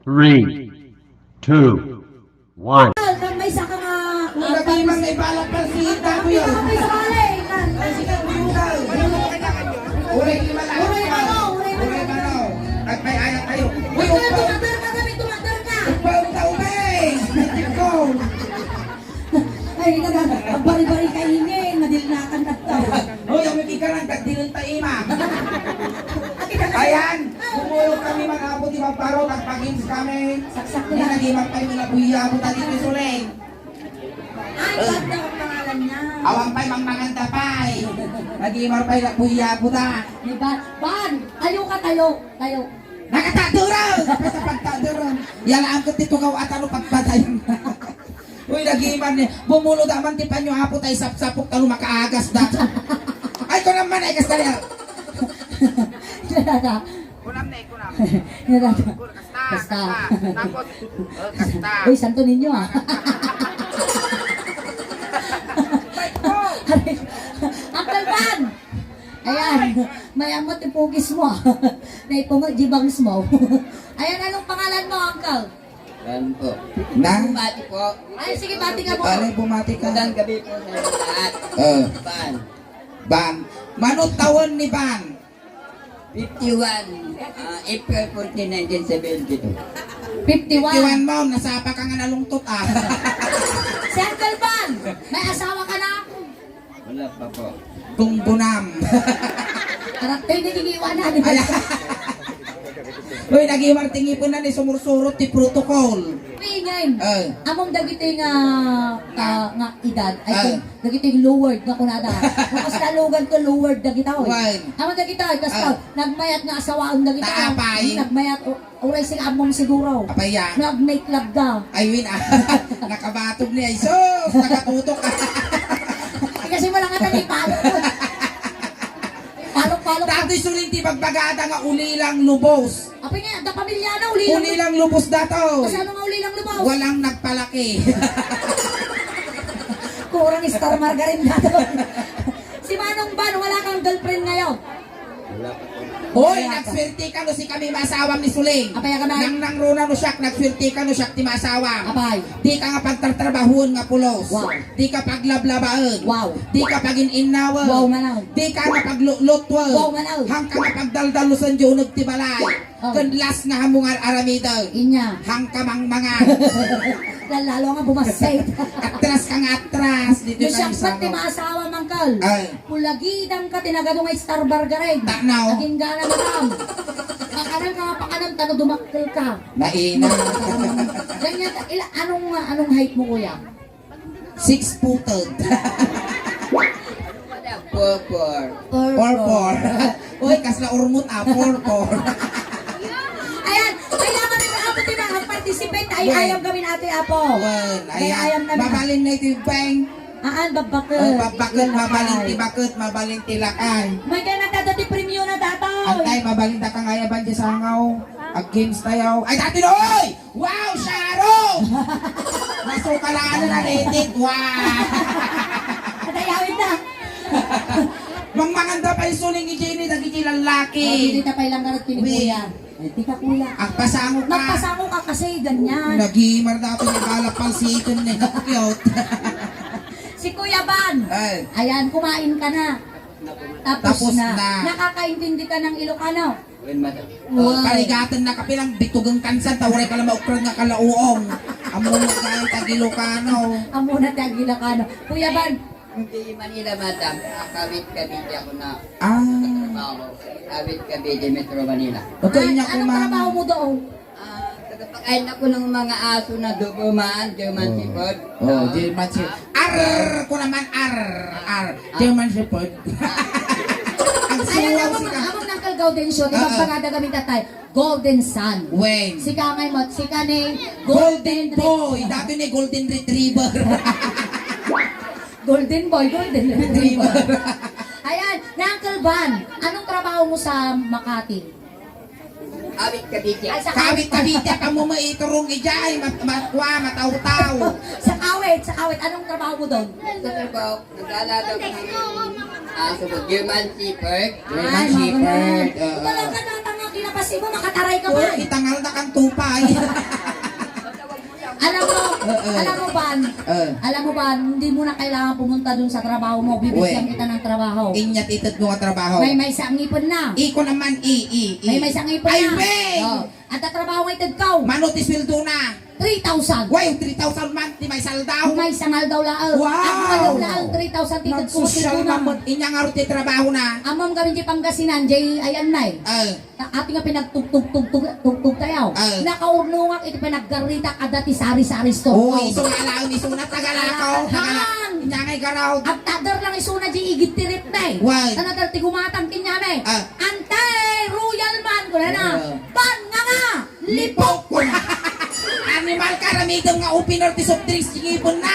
3, 2, 1. May saka nga. Kung nagimang may balak pa si Ita ko yun. May sakali. Ay, sige, uyugaw. Uray, lima lang. Uray, ano? Uray, ano? At may ayak tayo. Uy, Tumatar ka kami, tumatar ka. upaw na ubay. Go. Ay, ang bari-bari kainin. Nadilnakan na ito. Uy, yung may ka lang, kagdilan ta ima. Ayan, bumulong kami mag-abot, di ba, paro, nagpag-ins kami. Saksak Hindi na. nag-imang tayo nila, buya mo tali ni Suleng. Ay, ba't na ang pangalan niya? Awang pa'y magmanganda pa'y. Nag-imang pa'y buya mo ta. Diba? Ban! Tayo ka, tayo. Tayo. Nakataduraw! Kapag sa pagtaduraw. Yalaan ko tito kaw at ano pagpatay. Uy, nag-imang niya. Bumulo daman tipan nyo hapo tayo sapsapok talo makaagas dato. Ay, ko naman ay kastalya. Nada. Kunam na, kunam. Nada. Kasta. Tapos, kasta. Uy, santo ninyo ah. Uncle Ban! Ayan, may amot yung pugis mo. Naipungot jibangs mo. Ayan, anong pangalan mo, Uncle? Yan po. Na? Bumati po. Ay, sige, bati ka mo. Pare, bumati ka. Magandang gabi po sa inyo lahat. Ban. Ban. Manong taon ni Ban? 51, April 14, 1972. 51. 51 mo, nasapa ka nga nalungtot ah. Si Uncle Ban, may asawa ka na? Wala pa po. Bungbunam. Harap tayo niligiwanan. Uy, nag-imartingi po na ni sumursurot ti protocol. Ngayon, Eh. among dagiti nga edad, I think, dagiti lowered nga kunada. Tapos nalugan ko lowered dagita oy. Why? Among dagita, tapos nagmayat nga asawaan dagita. Naapay? Nagmayat, uray sing among siguro. Apaya. Nag-make love ka. Ay, win ah. Nakabatog niya. Sus! Nakatutok ah. Ay, kasi wala nga tayo palok. Palok-palok. Dati suling ti pagbagada nga ulilang lubos. Apay nga, da pamilya na, uli lang. Ulilang lubos dato. Kasi ano nga uli lang lumaw? Walang nagpalaki. Kurang star margarine na doon. Si Manong Ban, wala kang girlfriend ngayon. Wala pa po. Hoy, nagswerte ka no si kami masawam ni Suling. Apay ka na. Nang nangruna no siyak, nagswerte ka no siyak ti masawam. Apay. Di ka nga pagtatrabahon nga pulos. Wow. Di ka paglablabaan. Wow. Di ka pagin-inawan. Wow, manaw. Di ka nga paglulutwal. Wow, manaw. Hang ka nga pagdaldalusan diyo nagtibalay. Oh. Kun last nga hamungan aramida. Inya. Hang ka mangmangan. Lalo nga bumasay. Atras ka nga atras. Dito Yung ka siyang pati maasawa mangkal. Ay. Pulagidang ka tinagado nga star bargarig. Tanaw. Naging gana madam. Makanan ka mapakanan tano dumaktil ka. Naina. Ganyan ka. Anong height mo kuya? 6-footed. Wala po po. Porpor. Uy, kasla urmut ah. Porpor. Ayan. Kailangan na ako participate. Ay, Well. ayam kami natin, Apo. Well, Ay, ayam ayan. na Mabalin na ito bang. babakit. Babakit, mabalin ti bakit, mabalin ti lakay. May kaya nagdadati premyo na datoy. Antay, mabalin ta kang ayaban di sangaw. Against tayo. Ay, dati no! Oy! Wow, Sharo! Nasukalaan na rated. Wow! Atayawin na. Mangmanganda pa yung suling ijini, nagiji Hindi lalaki. na pa ilang karat kuya. Hindi ka kuya. Ang pasango ka. Nagpasango ka kasi ganyan. Nagimar dapat yung kalapal si ito na cute. Si Kuya Ban. Ay, Ayan, kumain ka na. Tapos Tapos na. na. Nakakaintindi ka ng Ilocano. When madam. Parigatan na kapilang bitugang kansan, tawaray ka lang maukrag nga kalauong. Amo mo kayo tagilokano. Amo na tag Ilocano. Kuya Ban, Hindi Manila madam. Akawit Cavite ako na Ah, trabaho. Awit Cavite, Metro Manila. okay niya anong trabaho mo doon? Tagapakain ako ng mga aso na Doberman, German Shepherd. Oh, German Shepherd. Ar ko naman German Shepherd. Ang Ayan, suwaw among si ka. Uncle Golden Show, di ba pangada kami tatay? Golden Sun. Wen. Si Kamay mo, si Kane, Golden Boy. Dati ni Golden Retriever. Golden Boy, Golden Retriever. Ayan, na Uncle Ban, anong trabaho mo sa Makati? Awit Cavite. Ay, sa Kawit kabita ka mo maiturong ijay. Mataw-taw. sa kawit, anong trabaho mo doon? Sa trabaho, nag-aalaga ko ng aso ko, German Shepherd. German Shepherd. Talaga na, tanga, pasi mo, makataray ka Oh, ba? itangal na kang tupay. Alam mo ba, alam mo ba, hindi mo na kailangan pumunta dun sa trabaho mo, bibigyan kita ng trabaho. Inyat itat mo nga trabaho. May isang ngipon na. Iko naman, May isang ngipon Ay, na. wey! Oh. At ang trabaho may tagkaw, Manuti sweldo na. 3,000. Way, 3,000 monthly may saldaw. Kung may sangal daw laang. Wow! Ang mga laang 3,000 titag ko Nagsosyal na. naman. Inyang aruti trabaho na. Amam kami di Pangasinan, jay ayan na eh. Ating nga pinagtugtog tayo. Nakaunungak ito pinaggarita kada ti sari-sari store. Oo, iso nga lang, iso na tagalakaw. Hang! Inyang ay garaw. At tadar lang iso na di igit tirip na eh. Why? Tanadar ti gumatang kinyame. Ah. Antay! Royal man ko na na. Ban nga! Lipok ko na. Animal karamidong nga upinor ti soft drinks ngipon na.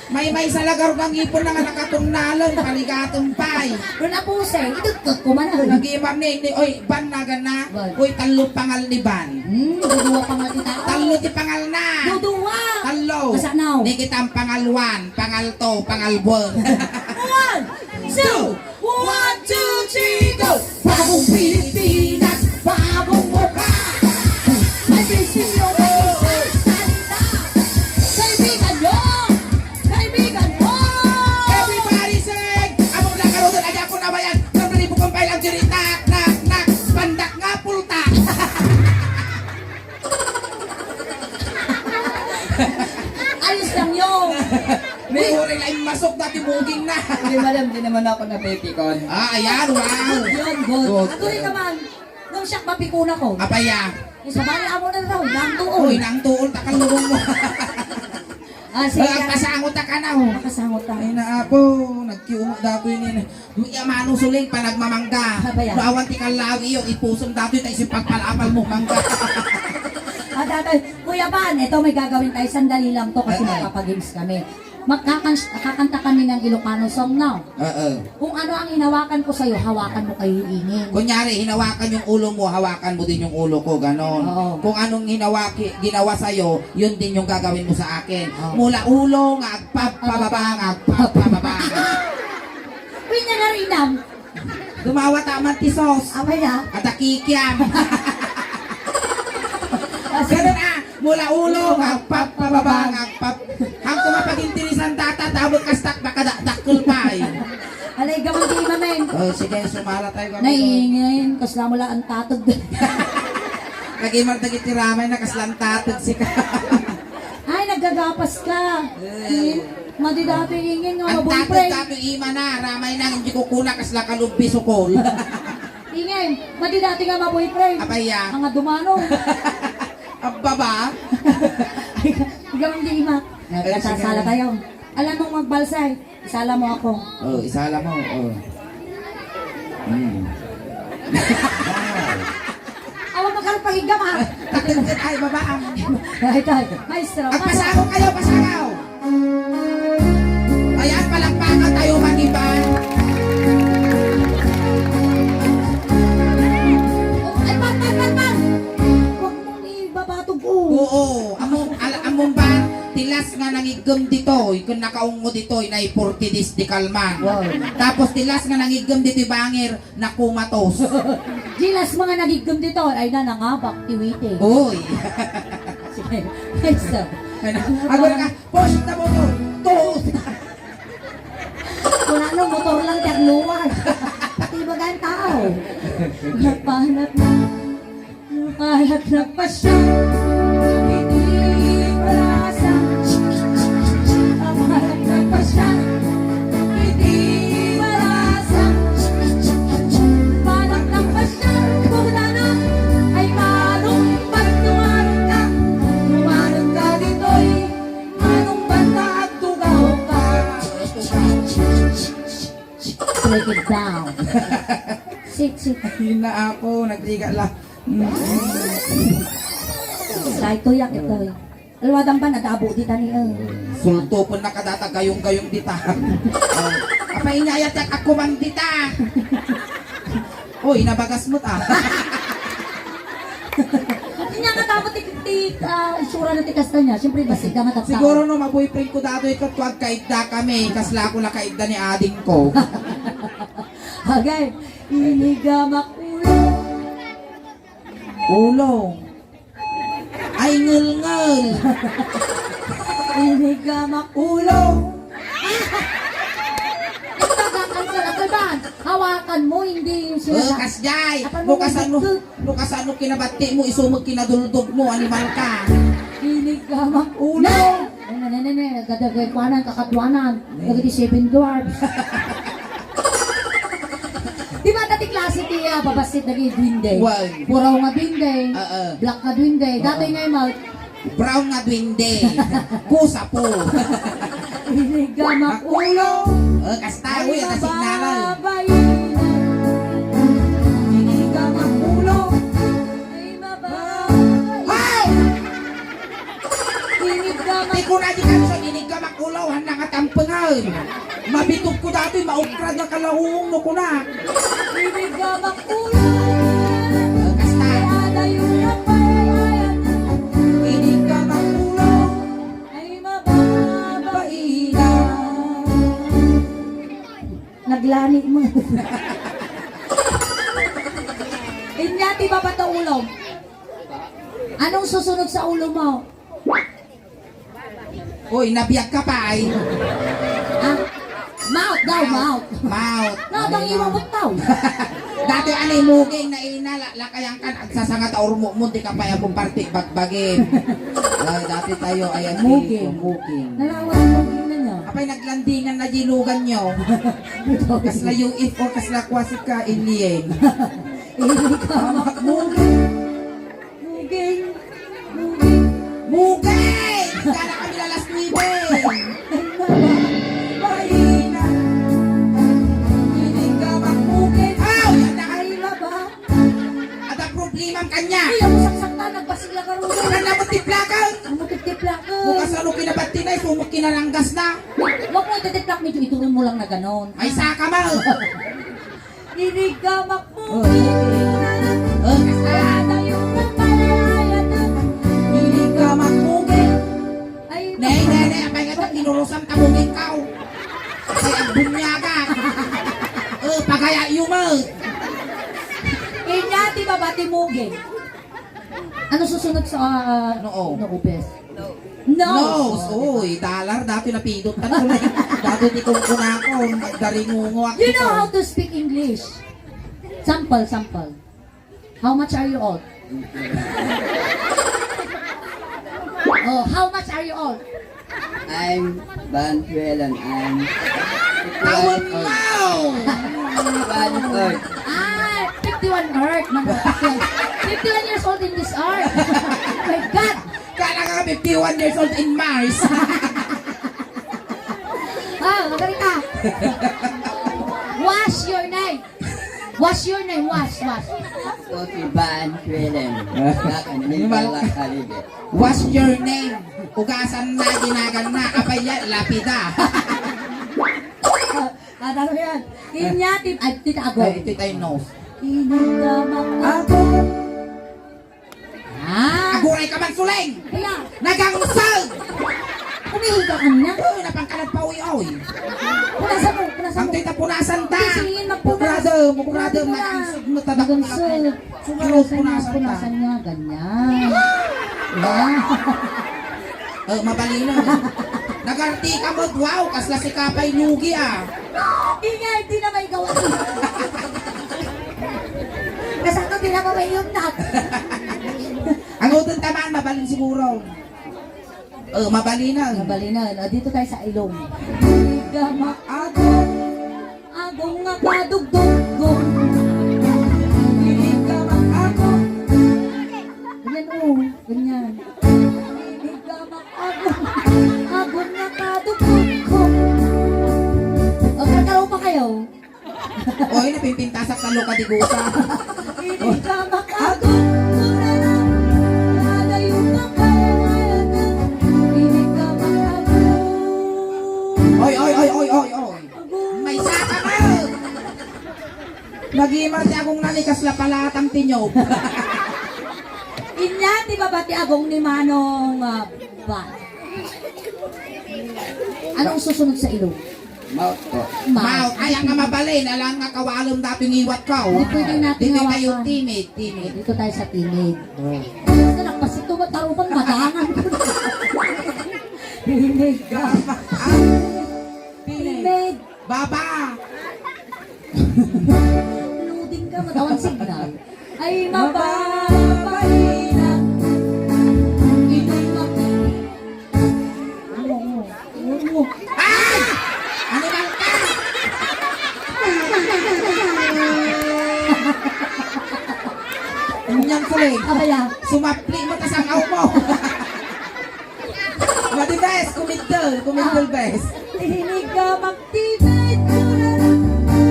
May sa lagar ng ngipon na nga nakatungnalan. Paligatong pay. Doon na po say, itutot ko man. Nag-imam ni, oy, ban na gana. Oy, talo pangal ni ban. Duduwa pa nga ti tao. Talo ti pangal na. Duduwa! Talo. Masanaw. Ni kitang pangalwan, pangalto, pangalbuan. 1, 2, 1, 2, 3, go! Bagong Pilipinas, bagong mukha! Alisin nyo na isang salita! Kaibigan nyo! Kaibigan mo! Everybody sing! Among nakaroon ay ako na bayan. Nabalibo kong pailang diri. Nak, nak, nak. Pandak nga pulta. Ayos lang yun! May uri lang masok dati buging na. Hindi madam, di naman ako napipikon. Ayan, wow. Yun, good. Good. Ako rin naman, nung siyak mapikuna ko, Apaya. isa bali amo na raw, lang Uy, tuon. nang tuol takalurong mo. Sige, Ang pasangot ta ka na ho. makasangot tayo. Ay na apo, nagkiumo dato yun. Yamano suling pa nagmamangga. Apaya. Bawang ti kalawi yung ipusong dato yung tayo pagpalapal mo mangga. Kuya Ban, ito may gagawin tayo, sandali lang to kasi Ay. magpapagames kami. Kakanta kami ng Ilocano song now. Kung ano ang hinawakan ko sa'yo, hawakan mo kayo iingin. Kunyari, hinawakan yung ulo mo, hawakan mo din yung ulo ko, ganon. Oo. Kung anong ginawa sa'yo, yun din yung gagawin mo sa akin. Oo. Mula ulo, pababa, pababa. Uy, nanarinam. Dumawa taman ti sos. Amay na. At akikiam. Ganun mula ulo, pababa, Ang kumapag-intirisan tata, tabot kastak, baka dakul pa eh. Alay, gamang di mameng. Oh, sige, sumala tayo kami. Naiingin, kasla mo lang ang tatog. Nag-imar dagit ti ramay na kaslantatod si ka. Ay, naggagapas ka. Madi dati ingin nga, Ang tatod boyfriend. tato ima na, ramay na, hindi ko kuna kasla kalubbi sukol. Ingin, madi dati nga ma-boyfriend. Apaya, Ang dumano. ang baba. Gamang di ima. Nagkasasala tayo. Alam mong magbalsay, isala mo ako. Oh, isala mo, oh. Awa magkalpahigam ha. Takit ay, babaam. Ito, maestro. Ang pasangaw kayo, pasangaw. Ayan, palakpakan tayo mag-iban. Ay, man! Huwag mong ibabatog ko. Oo, among ba, tilas nga nangigam dito, kung nakaungo dito, na 40 dis di kalman. Wow. Tapos tilas nga nangigam dito, bangir, na kumatos. Gilas mga nagigam dito, ay na nangabak, tiwiti. Uy. Sige, maestro. Agora ka, push na mo to. Toos. Kung ano, motor lang terluwan. Pati baga ang tao. Nagpahanap pa siya. Hindi marasa. Nagpahanap pa siya. Hindi marasa. Nagpahanap pa siya. Kung ano ay manong pagtumarong ka. Tumarong ka dito'y manong banda at tugaw ka. Break it down. Sit. Hina ako, nagdiga lang. Kahit tuyak ito eh. Alwadang ba nadabo di tani eh. Sulto po nakadata gayong-gayong dita. Apa inyayat yak ako man dita. Uy, nabagas mo ta. Hindi nga katapot isura ng tikas na niya. Siyempre basig ka nga Siguro no, maboyfriend ko dato ikat tuwag kaigda kami. Kasla ko na kaigda ni ading ko. Hagay, inigamak ulo. Ulo. Ay, ngul-ngul. Hindi ka makulo. Tagakan ka na ba? Hawakan mo, hindi yung sila. Kasjay. Apan mo Lukas ano kinabati mo, isumag kinaduldog mo, animal ka. Hindi ka makulo. Nene, gadagay kwanan, kakatwanan. Nagati 7 dwarfs. Di ba dati klase tiya, babasit na duwinde? Wag. Puraw nga duwinde. Black nga duwinde. Dati nga yung mga Brown na duwinde. Kusa po. hindi ka makulo. Kasta, uy, ang signalan. Hindi ka makulo. Ay mababay. Ay! Hindi ka Di ko na di ka sa dinig ka makulaw, handa ka tampangan. Mabitog ko dati, maukrad na kalahung no ko na. Hindi ka makulo. Kasta, Ada yung napayayan. hindi ka makulong. Ay mababay na. Naglani mo. Inyati ba ba ito ulo? Anong susunod sa ulo mo? Uy, nabiyag ka pa ay. Ah, mouth daw, mouth. Mouth. Nadang iwang daw. Dati anay muging na inalakayang kan at sasangat or mo di ka pa yung party bagbagin. Dati tayo ayan Muging. muging. Nalawan mo na niya. Apay naglandingan na gilugan nyo. Kasla UF o kasla kwasik ka inlien. Hindi ka Muging. Muging. Muging. Muging! Kala kami lalas nibe. Mahina. Hindi ka magmuging. Aw! Yan na Ay, laba. at ang problema ang kanya. Ay, ang saksak-ta, nagbasigla ka rin. Ano na matiplakan? Ang matitiplak ka. Bukas ano kinabati na, sumok kinaranggas na. Huwag mo ititiplak medyo, itulong mo lang na ganon. Ay saka mo. Hindi ka makmuging. Ada yung napalayan na. Hindi ka magmuging. Ay, Nay, apay nga ito, kinurusam tamugin ka. Kasi ang bunyaga. Pagaya mo. Inyati ba ba timugin? Ano susunod sa Noo. Noobes? No. No. Uy, dollar, dati napidot ka na. Dati di kong kunako, magdaringungo ako. You know how to speak English? Sample. How much are you old? Oh, how much are you old? I'm Van Tuelan. I'm Tawag 51 mo! old. 51 earth. 51 years old in this earth. Oh my God. Kala ka 51 years old in Mars. Magaling ka. Wash your name. Wash your name. Wash. So si Van Tuelan. Kakan Nibala Kalige. What's your name? Ugasan na, ginagan na, apay yan, lapida. Ano yan? Inyati. Ay, tita ako. Ay, ito tayo nose. Inagamak ako. Aguray ka man suling! Kaya, Nagangsag! kumihiga ka na. Uy, napangkalat pa uy. Punasan mo. Ang tita punasan ta. Singin magpunas. Mugurado, nagangsag mo tadak. Magansag. Sumarot punasan ta. Punasan niya, ganyan. Yeah. Mabalino. Nagarti ka mo, wow, kasla si Kapay Lugi ah. Ingay, di na may gawa. Kasama di na may yung nat. Ang utong tamaan, mabalin siguro. Mabalino. Balinan, dito tayo sa ilong. Gamak agong, agong nga kadugdugong. Gamak agong. Ganyan ganyan. Gamak agong, agong nga kadugdugong. O, kakalaw pa kayo? Oy, napimpintasak sa loka di gusa. Gamak agong, Oy. May saka mo. Nagimar ti akong nanikas la palatang tinyob. Inya, di ba ba ti agong ni Manong ba? Anong susunod sa ilong? Mouth ko. Mouth. Ay, ang nga mabalin. Alam nga kawalong dating iwat ka. Hindi pwede natin Hindi hawakan. kayo timid. Timid. Dito tayo sa timid. Basta nagpasito ba tarupang madangan ko na. Timid ka. Timid. Baba. Loading ka, matawan signal. Ay, mababahina. Inay mo. Ay! Animal ka! Unyang kuling. Abaya. Sumapli mo tas ang aw mo. Madi best, kumindol best. Tinig ka magtibid.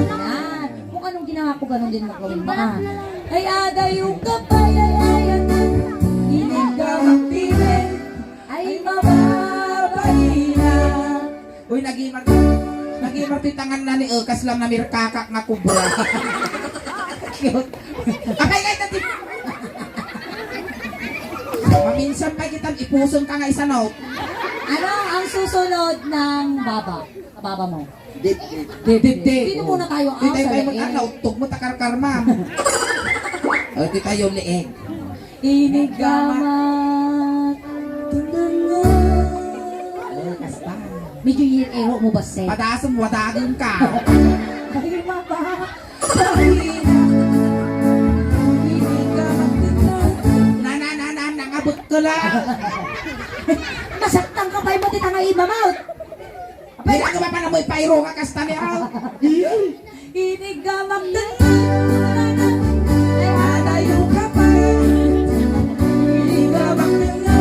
Yan. Kung anong ginawa ko, ganun din magawin mo. Ay, adayo ka pa, ayayan. Tinig ka magtibid. Ay, mababahina. Uy, nagimar titangan na ni Elkas lang na mirkakak nga kubra. Cute. Akay kahit natin. Maminsan pa kitang ipuson ka nga isa note. Ano ang susunod ng baba? Baba mo? Dip. Dito muna tayo. Di tayo sa tayo leeg. mag-ana, utog mo takarkar ma'am. O, di tayo leeg. Inigamat. Elkas pa. Medyo ero mo ba, Seth? Padasam, wadagin ka. Ay, mababa. Nangabot ko lang. Nasaktan ka pa yung matita nga imamouth. Pwede ka ba pa na mo'y pairo ka kasta niya? Inigamat din. Ay, adayo ka pa. Inigamak na nga.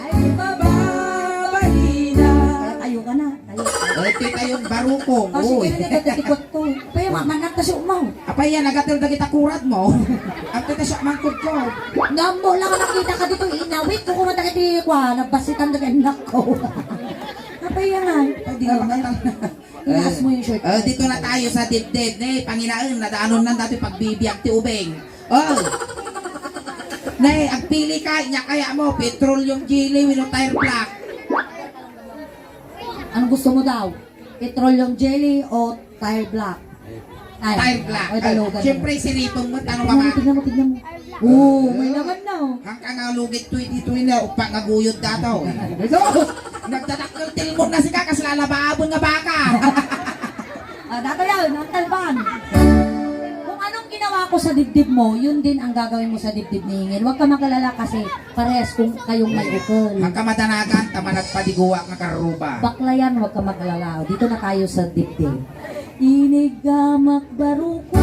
Ay, Mababahina. tayo ka na. Tayo. Ay, tita yung barukong. Kasi Uy. kaya nagtatikot ko. Kaya mamanag ka siya umaw. Apa yan, nagatil na kita kurat mo. Ang tita siya mangkod ko. Ngambo lang nakita ka dito. Inawit ko kung matagit kwa. Nabasitan na anak ko. Napayangan. Ay, di ka makatang. Inaas mo yung shirt. Dito na tayo sa dibdib. Ne, Panginoon, nadaanon lang dati pagbibiyag ti ubeng. Oh! Ne, agpili ka, inya kaya mo, petroleum jelly, wino tire black. Anong gusto mo daw? Petroleum jelly o tire black? Ay, Tire black. Ay, dalogan. Siyempre, sinipong mo, tanong ka Tignan mo, ba? tignan mo, tignan mo. Oo, may laman na. Oh. Hanggang nga lugit tuwi na, upa nga guyod dato. Nagtatakal tilmon na si kakas lalabaabon nga baka. Dato yan, ang talban. Kung anong ginawa ko sa dibdib mo, yun din ang gagawin mo sa dibdib ni Ingel. Huwag ka magalala kasi parehas kung kayong may ukol. Hanggang madanagan, tamanat padiguwa nga karuba. Bakla yan, huwag ka magalala. Dito na tayo sa dibdib. Inigamak baruko.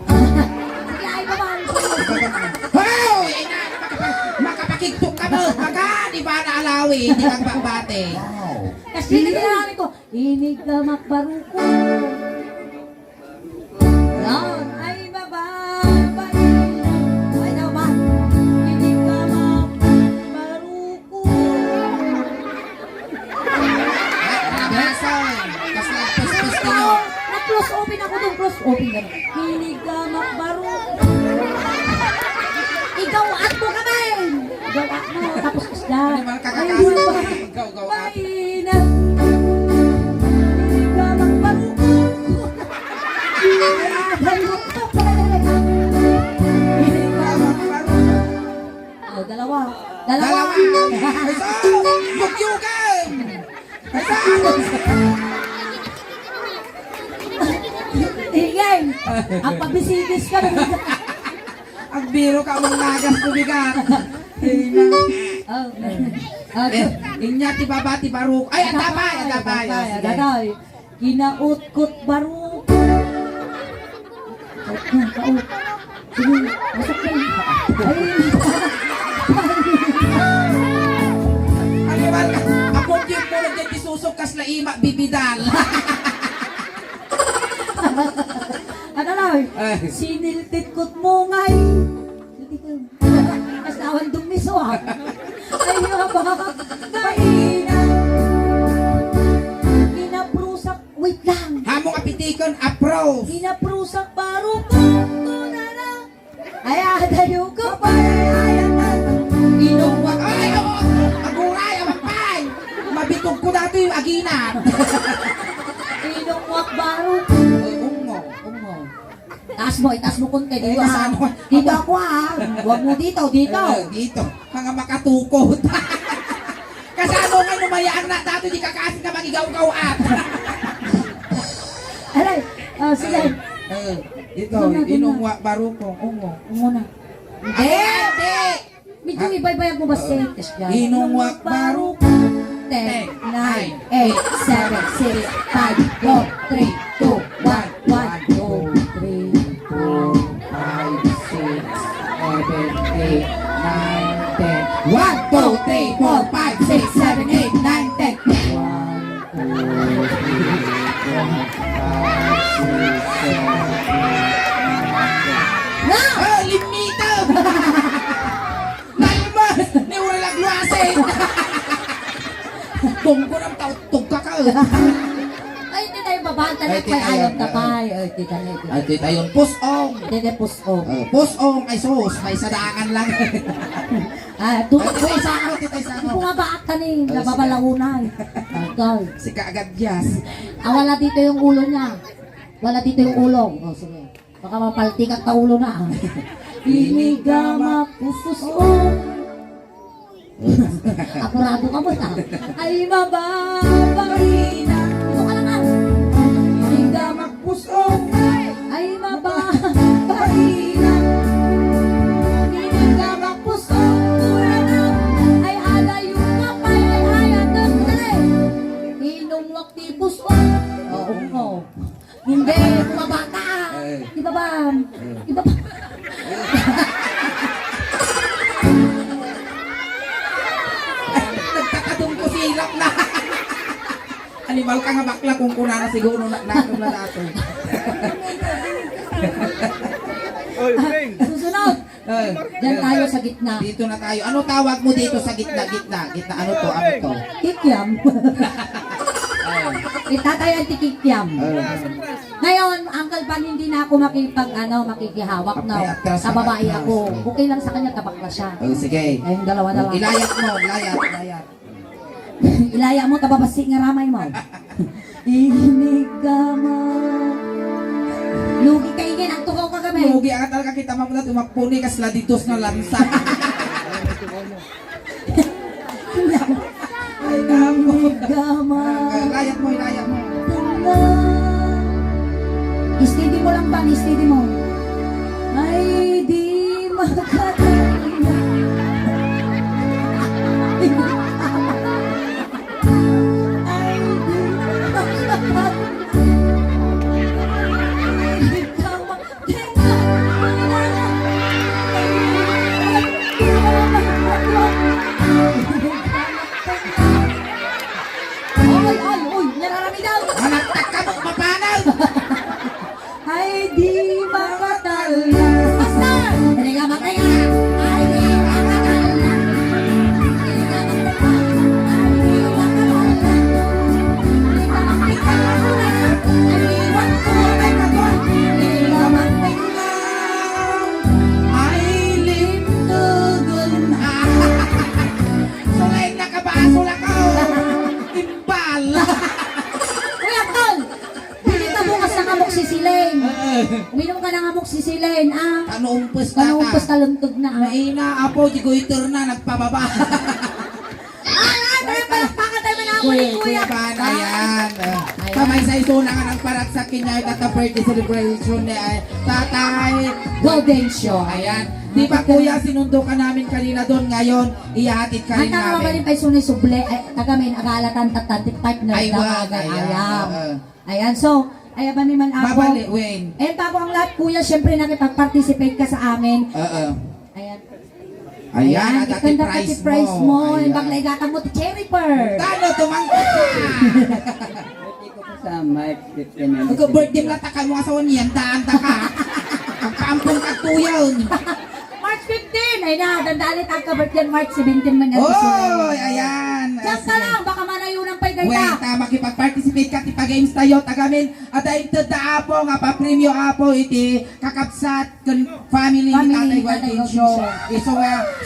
Sige, ay babahan ko. Hoy! Ay na, makapakigtok ka mo. Maka, di ba naalawi? Di kang babate. Kasi nagkakaroon ko, inigamak baruko. Yan, ay bababay. Ay naman, inigamak baruko. Nagason. Kas nagpuspus kayo. Na-close open ako doon, close open ka. Inigamak baruko. Igawaan mo kami! Igawaan mo, tapos isda. Ano mga kakakasan? Gaw-gaw at. Mainam. Inigamak baruko. Inigamak baruko. Inigamak baruko. Oh, dalawa. Dalawa. Dalawa. Isa! Bugyugan! Isa! Ingay! Ang pabisigis ka na. Ang biro ka mong nagas kubigat. Oh, Inya ti babati baruk. Ay, ang dabay, ang dabay. Oh, sige. Adatay. Kinautkot baruko. Kaut. Sige, masok na. Ano ba? Ako yung mo na dyan isusok kas na ima bibidal. Adalay. Ay. Siniltitkot mo ngay. Asawan dumiso ha. Ayaw ba? Mahina. Kinaprusak. Wait lang. Hamong apitikon, approve. Kinaprusak baruko. Tunana. Ay, adayo ko pa. Ay, Inuwa. Ay, oo. Aguray, amapay. Mabitog ko dato yung aginat. Inong wakbaro. Ungo. Ungo. Itaas mo konti. Dito Eh, ha. saan mo? Dito ako ha. Huwag mo dito. Dito. Mga makatukot. Kasano nga numayaan na dato di kakasing ka magigaw-gaw-at. Aray. Sige. Ito, Doon na. inungwa barukong ungo. Ungo na. Hindi! Medyo ibaybayag mo ba status dyan? Inungwa barukong. 10, 9, 8, 7, 6, 5, 4, 3, 2, 1, 1, 2, 3, 5, 6, 7, 8, 9, 10. 1, 2, 3, 4, 5, 6, 7, 8, 9, 10. 1, 2, 3, 4, 5, 6, 7, 8, 9, 10. Na! Limito! Nalmas! Ni ura lagluasin! Tungko ng tautog ka ka. Ay, hindi tayo babanta na Ay, kay tita, ayong yan. tapay. Ay, tita na ito. Ay, tita yun. Pusong! Hindi, pusong. Pusong ay sus. May sadangan lang. Tutok ko Tita, sa ano, tita, isa, Hindi ano? ko nga baak ka ni, Ay, nababalaunan. Tagal. Si Kaagadyas. Wala dito yung ulo niya. Wala dito yung ulo. Oh, sige. Baka mapaltik at ulo na. Inigama pususong. Apurado ka ba na? Ay mababay na. Ito ka lang ah. Inigama pusong. Ay mababay na. Inigama pusong. Kurang na. Ay alayo na pa. Ay hayat na. Dali. Inungwak di pusong. Oo mo. Hindi. Bumabata. Di ba ba? Di ba ba? Nagkakadong ko silap na. Animal ka nga bakla kung kuna na siguro na dato. Susunod. Diyan tayo sa gitna. Dito na tayo. Ano tawag mo dito sa gitna? Gitna. Ano to? Kikiam. Itatay ang tikikiam. Ngayon, Uncle Pan, hindi na ako makikihawak na. Okay, atras Sa ka, babae atras. ako. Okay lang sa kanya, tabakla siya. Oh, sige. Ay, yung dalawa na lang. Ilayat mo, layat. Ilaya mo, tababasi nga ramay mo. Inig ka mo. Lugi ka ingin, ang tukaw ka kami. Mugi ang talaga kita mapunta tumapuni kas laditos na lansa. Ay, namo. Inig ka mo. Ilayat mo. Steady mo lang ba? Steady mo. Ay, di makataina. Ay, di makataina. Hindi ka magtinga. Oy, nararamidaw. Managtag ka mo, mapanaw. Ay di makatala. Pastor! Hindi ka mataya. Ay di makatala. Hindi ka mataya. Ay di makatala. Hindi ka makatala. Ay iwan ko ay kagon. Hindi ka mataya. Ay, limtugon. Sulay na ka ba? Sulak ko. Timbal. Kuya Tol! Hindi ka bukas ng amok sisilin. Uminom ka ng amok sisilin, ah. Tanumpos na Panumpos ka. ka luntog na, ah. Maina, apo, di ko iter na, nagpababa. Ay, palakpakan tayo na ako ni Kuya. Kuya, ayan. Kamay sa iso na nga ng parat sa kinyay at birthday celebration ni Tatay Golden Show. Ayan. Di ba kuya, sinundo ka namin kanina doon ngayon, ihatid ka Ang rin tama namin. mabalin pa sunay suble, ay tagamin agalatan tatantik partner Ay, na wag, agay ayan, ayam. oo. Ayan, so, ayan ba naman ako? Babali, Wayne. Eh, bago ang lahat, kuya, syempre nakipag-participate ka sa amin. Oo. Ayan. Ayan, at ati ikanda price ati price mo. Ayan. Yung baglaygatan mo, cherry pearl. Tano, tumangkot ka! Birthday ko po sa March 15. Mag-birthday lang takay mo asawa niyan, daan ta ka. Ang paampong katuyaw. March 15, ay na, dandalit ang ka-birthday March 17 man yan. Oy, ayan. Diyan ka lang, baka manayunan pa'y Wait, ganda. makipag-participate ka ti pa-games tayo, tagamin. At ay ito da apo, nga pa-premyo apo, iti kakapsat, family, Family, tatay Waldin Tatay Show. Waldin So,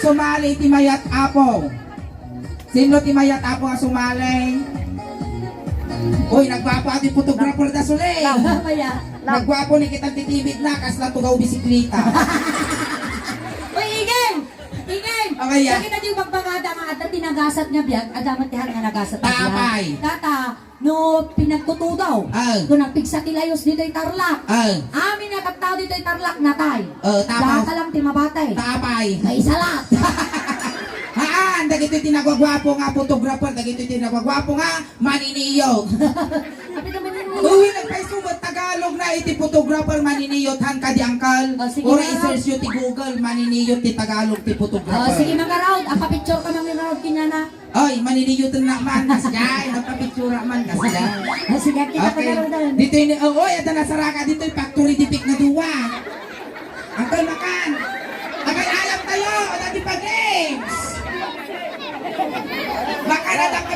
sumali ti mayat apo. Sino ti mayat apo nga sumali? Uy, nagwapo ating photographer da suli. Mamaya. Nagwapo ni kitang titibig na kas na tugaw bisikleta. Uy, Igay! Igay! Okay, ya. Sakit na yung magbangada nga at tinagasat niya biyag, adamat tihan nga nagasat niya biyag. Tapay. Tata, no pinagtutudaw. Ah. Kung nagpigsa tilayos dito yung tarlak. Amin na tagtao dito yung tarlak natay. Tapos. Daka lang timabatay. Tapay. May salat. Haan, dagito tinagwagwapo nga photographer, dagito tinagwagwapo nga maniniyot. Sabi naman yun. Uy, nagpaisubot Tagalog na iti photographer maniniyot han ka di angkal. Oh, sige Or na. i-search yun ti Google maniniyot ti Tagalog ti photographer. Sige mga round, ang papicture ka ng round kinyana. Oy, maniniyot na man kasya, nagpapictura man kasya. Sige, kita Okay. pa daw. Dito yun, oy, ito na saraka dito yung factory dipik na duwa. Angkal makan. Agay alam tayo, dati pa games. Baka na lang ka